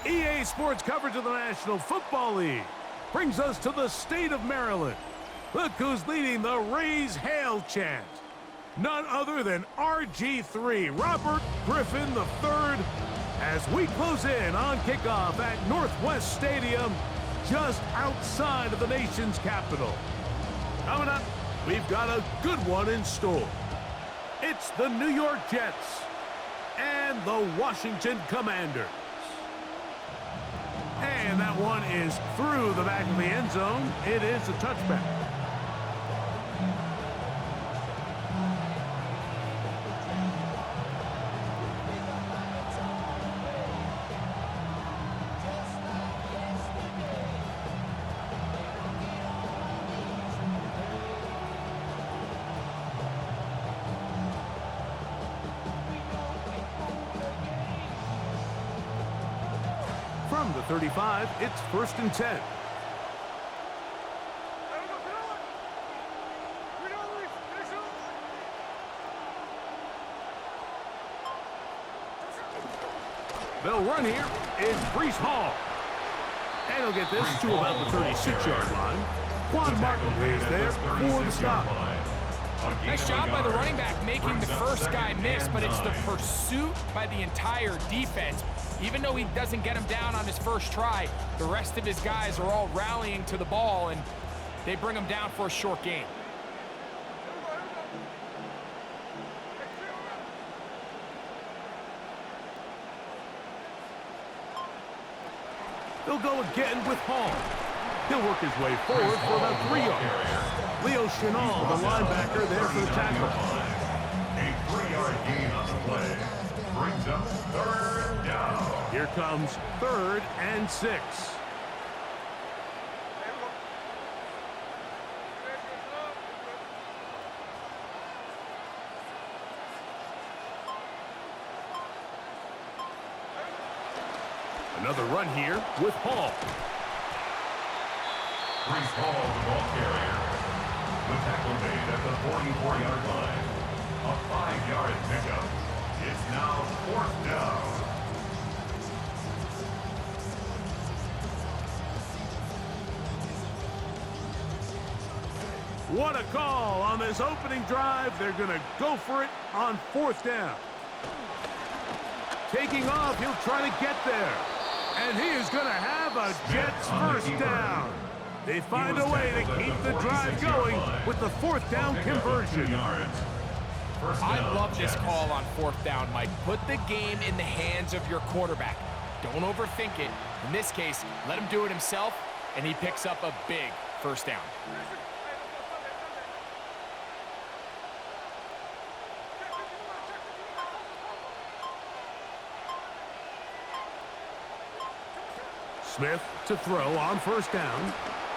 EA Sports coverage of the National Football League brings us to the state of Maryland. Look who's leading the Raise Hail chant. None other than RG3, Robert Griffin III, as we close in on kickoff at Northwest Stadium, just outside of the nation's capital. Coming up, we've got a good one in store. It's the New York Jets and the Washington Commanders. And that one is through the back of the end zone. It is a touchback. From the 35, it's 1st and 10. They'll run here. It's Brees Hall. And he'll get this to about the 36-yard line. Quan Martin is there for the stop. Nice job by the running back making the first guy miss, but it's the pursuit by the entire defense. Even though he doesn't get him down on his first try, the rest of his guys are all rallying to the ball, and they bring him down for a short gain. They'll go again with Hall. He'll work his way forward for about 3 yards. Leo Chenal, the linebacker, there for the tackle. A 3-yard gain on the play brings up 3rd down. Here comes 3rd and 6. Another run here with Hall. Brees Hall, the ball carrier. The tackle made at the 44-yard line. A 5-yard pickup. It's now 4th down. What a call on this opening drive. They're going to go for it on 4th down. Taking off, he'll try to get there. And he is going to have a Jets first down. They find a way to keep the drive going with the 4th down conversion. I love this call on 4th down, Mike. Put the game in the hands of your quarterback. Don't overthink it. In this case, let him do it himself, and he picks up a big first down. Smith to throw on 1st down.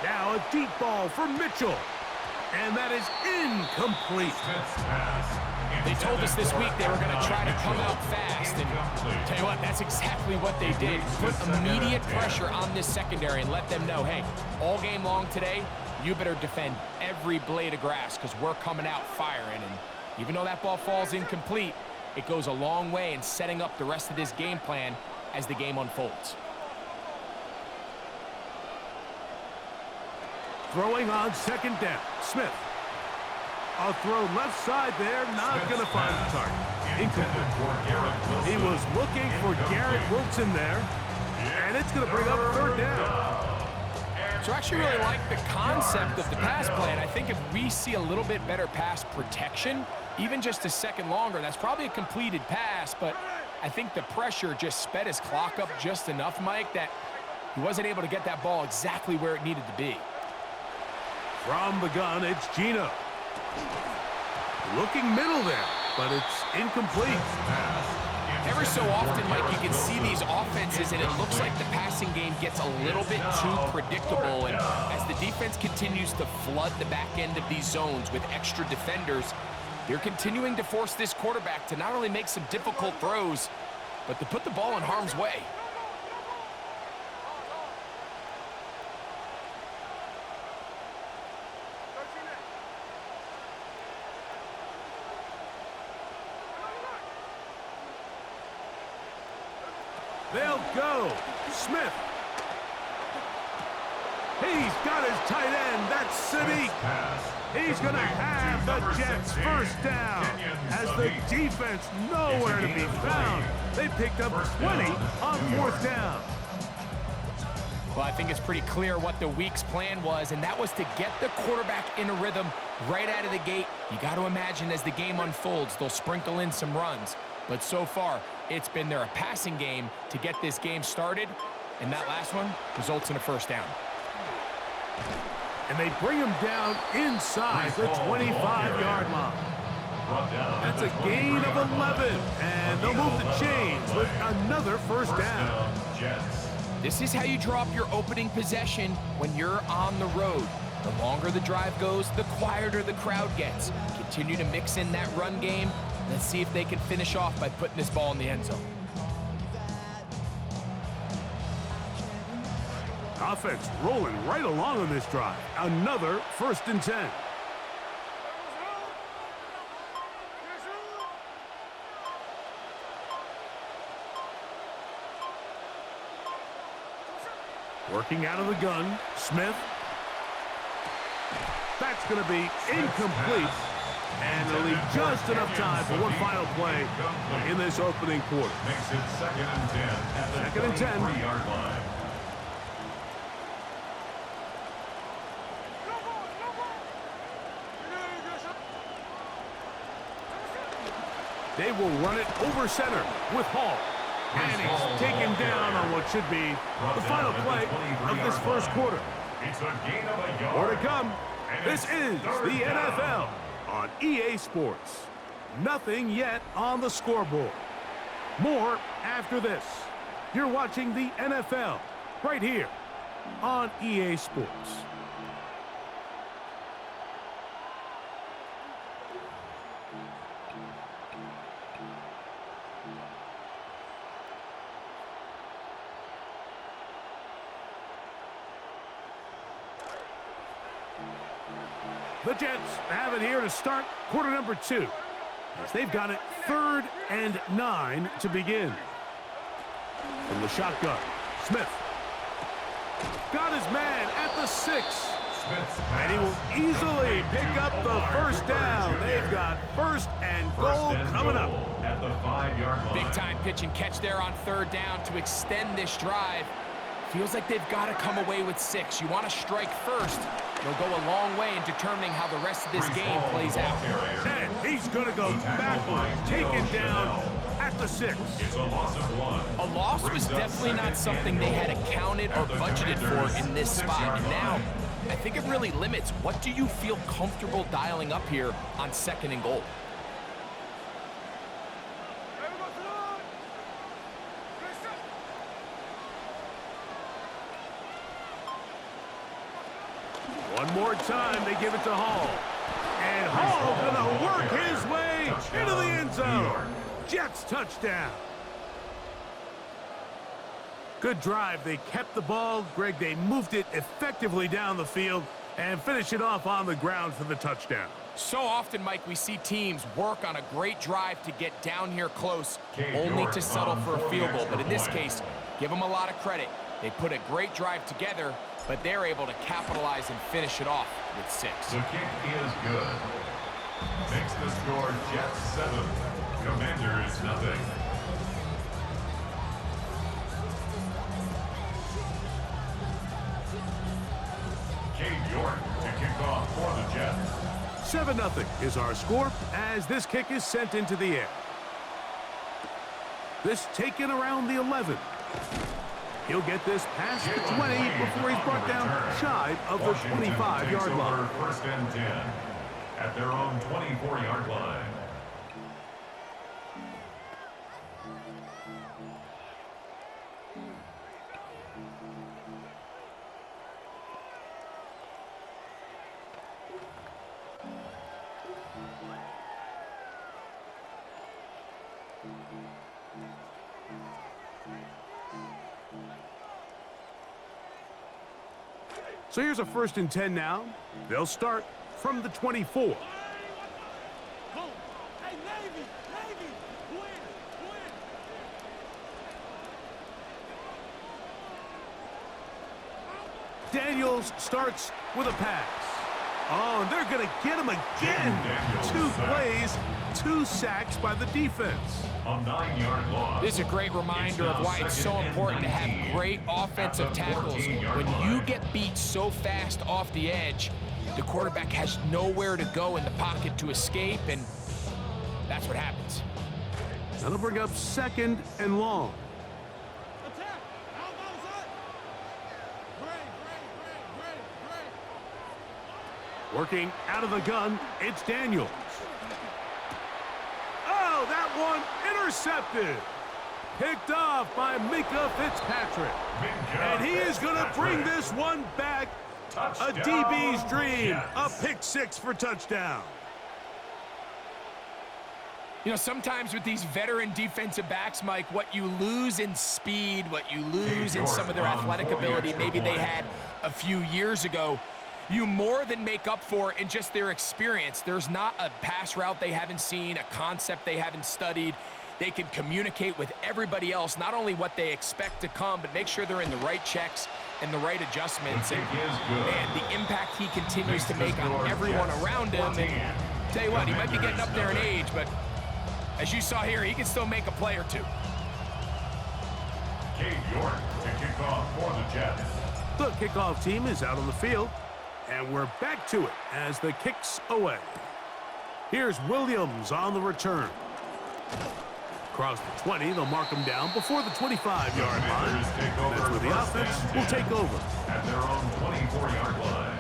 Now a deep ball for Mitchell. And that is incomplete. They told us this week they were going to try to come out fast. And tell you what, that's exactly what they did. Put immediate pressure on this secondary and let them know, hey, all game long today, you better defend every blade of grass because we're coming out firing. And even though that ball falls incomplete, it goes a long way in setting up the rest of this game plan as the game unfolds. Throwing on 2nd down. Smith. A throw left side there, not going to find the target. Incomplete. He was looking for Garrett Wilson there, and it's going to bring up 3rd down. So I actually really like the concept of the pass play, and I think if we see a little bit better pass protection, even just a second longer, that's probably a completed pass, but I think the pressure just sped his clock up just enough, Mike, that he wasn't able to get that ball exactly where it needed to be. From the gun, it's Gino. Looking middle there, but it's incomplete. Every so often, Mike, you can see these offenses, and it looks like the passing game gets a little bit too predictable. And as the defense continues to flood the back end of these zones with extra defenders, they're continuing to force this quarterback to not only make some difficult throws, but to put the ball in harm's way. They'll go. Smith. He's got his tight end. That's City. He's going to have the Jets first down as the defense nowhere to be found. They picked up 20 on fourth down. Well, I think it's pretty clear what the week's plan was, and that was to get the quarterback in a rhythm right out of the gate. You got to imagine as the game unfolds, they'll sprinkle in some runs. But so far, it's been their passing game to get this game started, and that last one results in a first down. And they bring him down inside the 25-yard line. That's a gain of 11, and they'll move the chains with another first down. This is how you draw up your opening possession when you're on the road. The longer the drive goes, the quieter the crowd gets. Continue to mix in that run game. Let's see if they can finish off by putting this ball in the end zone. Offense rolling right along on this drive. Another 1st and 10. Working out of the gun, Smith. That's going to be incomplete. And it'll leave just enough time for one final play in this opening quarter. Makes it 2nd and 10 at the 23-yard line. They will run it over center with Hall. And he's taken down on what should be the final play of this first quarter. It's a gain of a yard. More to come. This is the NFL on EA Sports. Nothing yet on the scoreboard. More after this. You're watching the NFL right here on EA Sports. The Jets have it here to start quarter number 2. As they've got it 3rd and 9 to begin. From the shotgun, Smith. Got his man at the 6. And he will easily pick up the first down. They've got 1st and goal coming up. At the 5-yard line. Big time pitch and catch there on 3rd down to extend this drive. Feels like they've got to come away with 6. You want to strike first. They'll go a long way in determining how the rest of this game plays out. And he's going to go backwards, taken down at the 6. It's a loss of 1. A loss was definitely not something they had accounted or budgeted for in this spot. And now, I think it really limits what do you feel comfortable dialing up here on 2nd and goal. One more time, they give it to Hall. And Hall gonna work his way into the end zone. Jets touchdown. Good drive. They kept the ball. Greg, they moved it effectively down the field and finished it off on the ground for the touchdown. So often, Mike, we see teams work on a great drive to get down here close, only to settle for a field goal. But in this case, give them a lot of credit. They put a great drive together, but they're able to capitalize and finish it off with 6. The kick is good. Makes the score Jets 7, Commanders nothing. Cade York to kick off for the Jets. 7-0 is our score as this kick is sent into the air. This taken around the 11. He'll get this past the 20 before he's brought down shy of the 25-yard line. 1st and 10 at their own 24-yard line. So here's a 1st and 10 now. They'll start from the 24. Daniels starts with a pass. Oh, and they're going to get him again. 2 plays, 2 sacks by the defense. A 9-yard loss. This is a great reminder of why it's so important to have great offensive tackles. When you get beat so fast off the edge, the quarterback has nowhere to go in the pocket to escape, and that's what happens. That'll bring up 2nd and long. Working out of the gun, it's Daniels. Oh, that one intercepted. Picked off by Minka Fitzpatrick. And he is going to bring this one back. A DB's dream. A pick 6 for touchdown. You know, sometimes with these veteran defensive backs, Mike, what you lose in speed, what you lose in some of their athletic ability, maybe they had a few years ago, you more than make up for in just their experience. There's not a pass route they haven't seen, a concept they haven't studied. They can communicate with everybody else, not only what they expect to come, but make sure they're in the right checks and the right adjustments. And the impact he continues to make on everyone around him. And tell you what, he might be getting up there in age, but as you saw here, he can still make a play or 2. Cade York to kick off for the Jets. The kickoff team is out on the field, and we're back to it as the kick's away. Here's Williams on the return. Across the 20, they'll mark him down before the 25-yard line. That's where the offense will take over. At their own 24-yard line.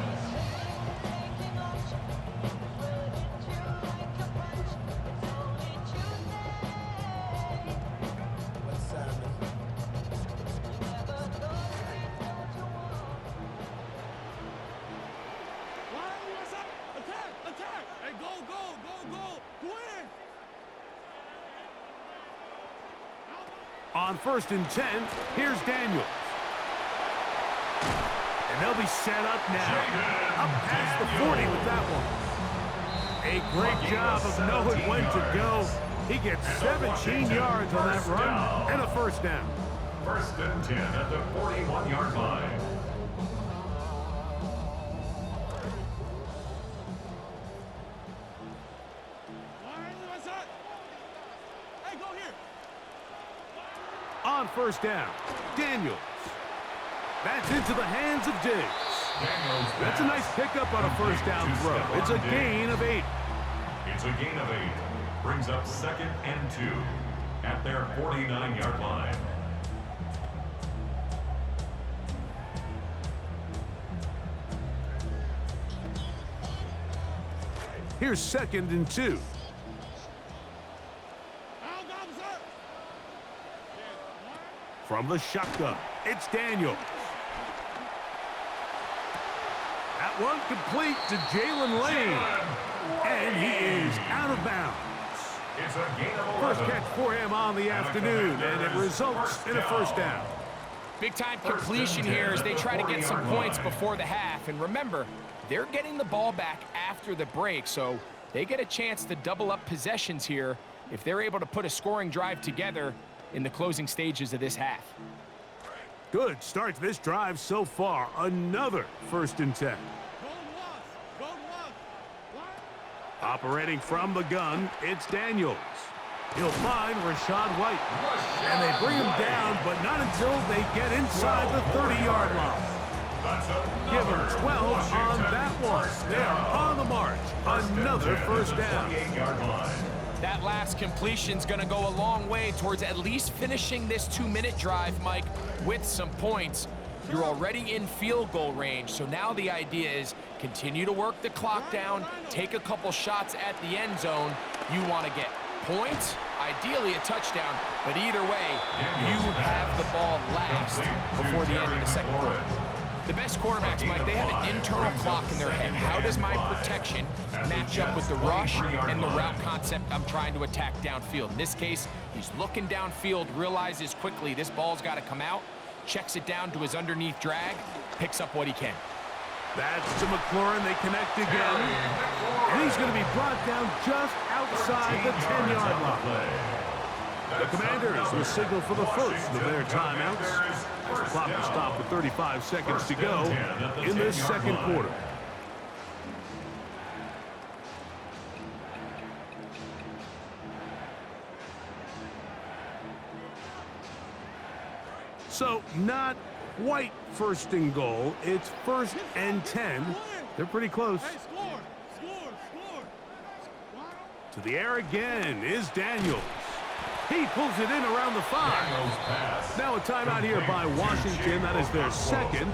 On 1st and 10, here's Daniels. And they'll be set up now. Up past the 40 with that one. A great job of knowing when to go. He gets 17 yards on that run and a 1st down. 1st and 10 at the 41-yard line. On 1st down, Daniels. That's into the hands of Diggs. That's a nice pickup on a 1st down throw. It's a gain of 8. It's a gain of 8. Brings up 2nd and 2 at their 49-yard line. Here's 2nd and 2. From the shotgun, it's Daniels. That one complete to Jalen Lane. And he is out of bounds. It's a gain of 11. First catch for him on the afternoon, and it results in a 1st down. Big-time completion here as they try to get some points before the half. And remember, they're getting the ball back after the break, so they get a chance to double up possessions here if they're able to put a scoring drive together in the closing stages of this half. Good start to this drive so far. Another 1st and 10. Operating from the gun, it's Daniels. He'll find Rashad White. And they bring him down, but not until they get inside the 30-yard line. Give him 12 on that one. They are on the march. Another 1st down. That last completion's going to go a long way towards at least finishing this 2-minute drive, Mike, with some points. You're already in field goal range, so now the idea is continue to work the clock down, take a couple shots at the end zone. You want to get points, ideally a touchdown, but either way, you have the ball last before the end of the 2nd quarter. The best quarterbacks, Mike, they have an internal clock in their head. How does my protection match up with the rush and the route concept I'm trying to attack downfield? In this case, he's looking downfield, realizes quickly this ball's got to come out, checks it down to his underneath drag, picks up what he can. That's to McLaurin. They connect again. And he's going to be brought down just outside the 10-yard line. The Commanders will signal for the first of their timeouts. clock to stop with 35 seconds to go in this second quarter. So not quite first and goal. It's 1st and 10. They're pretty close. To the air again is Daniels. He pulls it in around the 5. Now a timeout here by Washington. That is their second,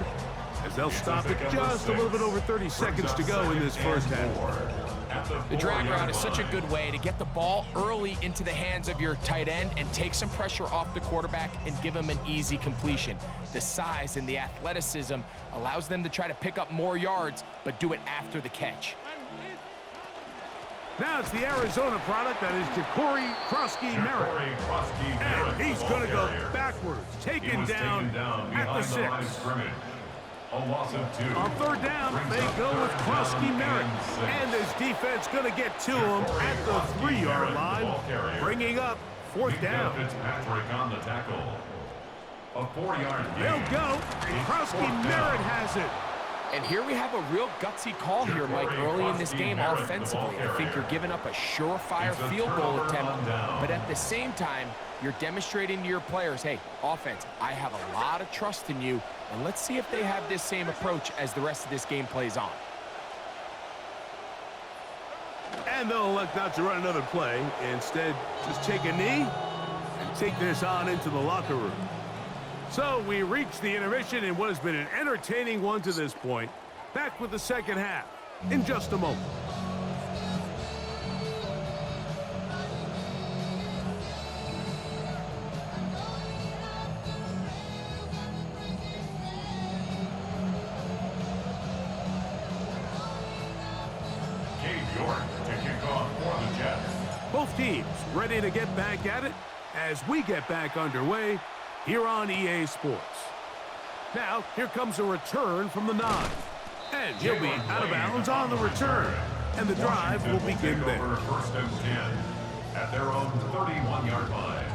as they'll stop it just a little bit over 30 seconds to go in this first half. The drag route is such a good way to get the ball early into the hands of your tight end and take some pressure off the quarterback and give him an easy completion. The size and the athleticism allows them to try to pick up more yards, but do it after the catch. Now it's the Arizona product, that is Ja'Cory Krosky-Merritt. And he's going to go backwards, taken down at the 6. A loss of 2. On 3rd down, they go with Krosky-Merritt. And his defense going to get to him at the 3-yard line, bringing up 4th down. Fitzpatrick on the tackle. A 4-yard gain. They'll go, and Krosky-Merritt has it. And here we have a real gutsy call here, Mike, early in this game offensively. I think you're giving up a surefire field goal attempt, but at the same time, you're demonstrating to your players, hey, offense, I have a lot of trust in you, and let's see if they have this same approach as the rest of this game plays on. And they'll elect not to run another play. Instead, just take a knee and take this on into the locker room. So we reach the intermission in what has been an entertaining one to this point. Back with the second half in just a moment. Both teams ready to get back at it as we get back underway here on EA Sports. Now, here comes a return from the 9. And he'll be out of bounds on the return. And the drive will begin there. 1st and 10 at their own 31-yard line.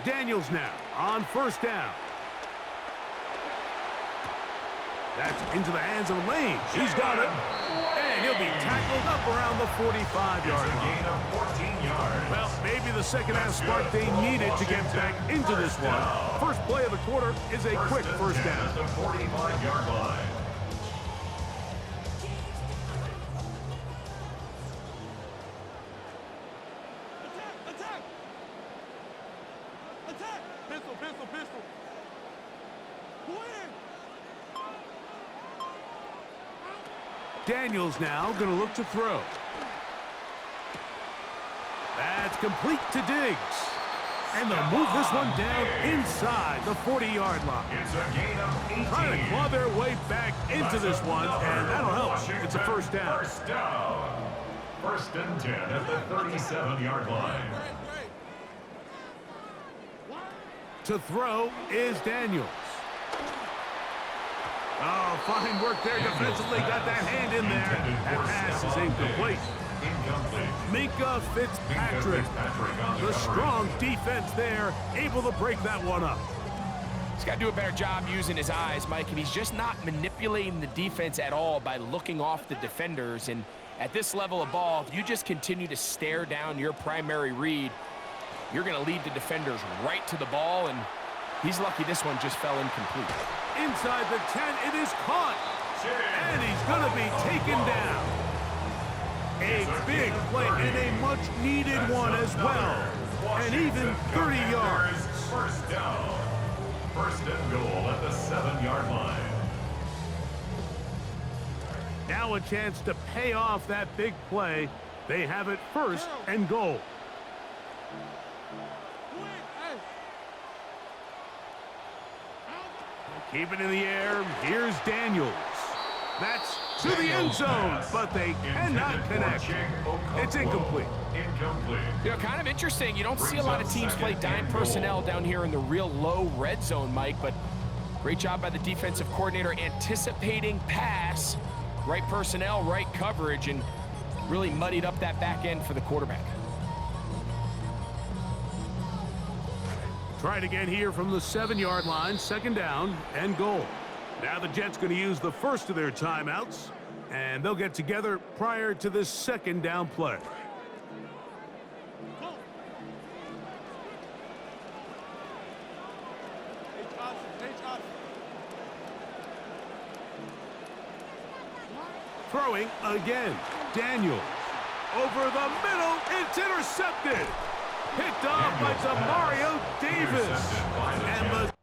Daniels now on 1st down. That's into the hands of Lane. He's got it. And he'll be tackled up around the 45-yard line. Gain of 14 yards. Well, maybe the second half spark they needed to get back into this one. First play of the quarter is a quick 1st down. At the 45-yard line. Daniels now going to look to throw. That's complete to Diggs. And they'll move this one down inside the 40-yard line. It's a gain of 18. Trying to claw their way back into this one, and that'll help. It's a 1st down. 1st down. 1st and 10 at the 37-yard line. To throw is Daniels. Oh, fine work there defensively. Got that hand in there. That pass is incomplete. Minka Fitzpatrick, the strong defense there, able to break that one up. He's got to do a better job using his eyes, Mike, and he's just not manipulating the defense at all by looking off the defenders. And at this level of ball, if you just continue to stare down your primary read, you're going to lead the defenders right to the ball, and he's lucky this one just fell incomplete. Inside the 10, it is caught, and he's going to be taken down. A big play and a much-needed one as well, and even 30 yards. 1st down. 1st and goal at the 7-yard line. Now a chance to pay off that big play. They have it 1st and goal. Keep it in the air. Here's Daniels. That's to the end zone, but they cannot connect. It's incomplete. You know, kind of interesting. You don't see a lot of teams play dime personnel down here in the real low red zone, Mike, but great job by the defensive coordinator anticipating pass, right personnel, right coverage, and really muddied up that back end for the quarterback. Try it again here from the 7-yard line, second down and goal. Now the Jets going to use the first of their timeouts, and they'll get together prior to this second down play. Throwing again. Daniels. Over the middle. It's intercepted. Picked off by Mario Davis. And the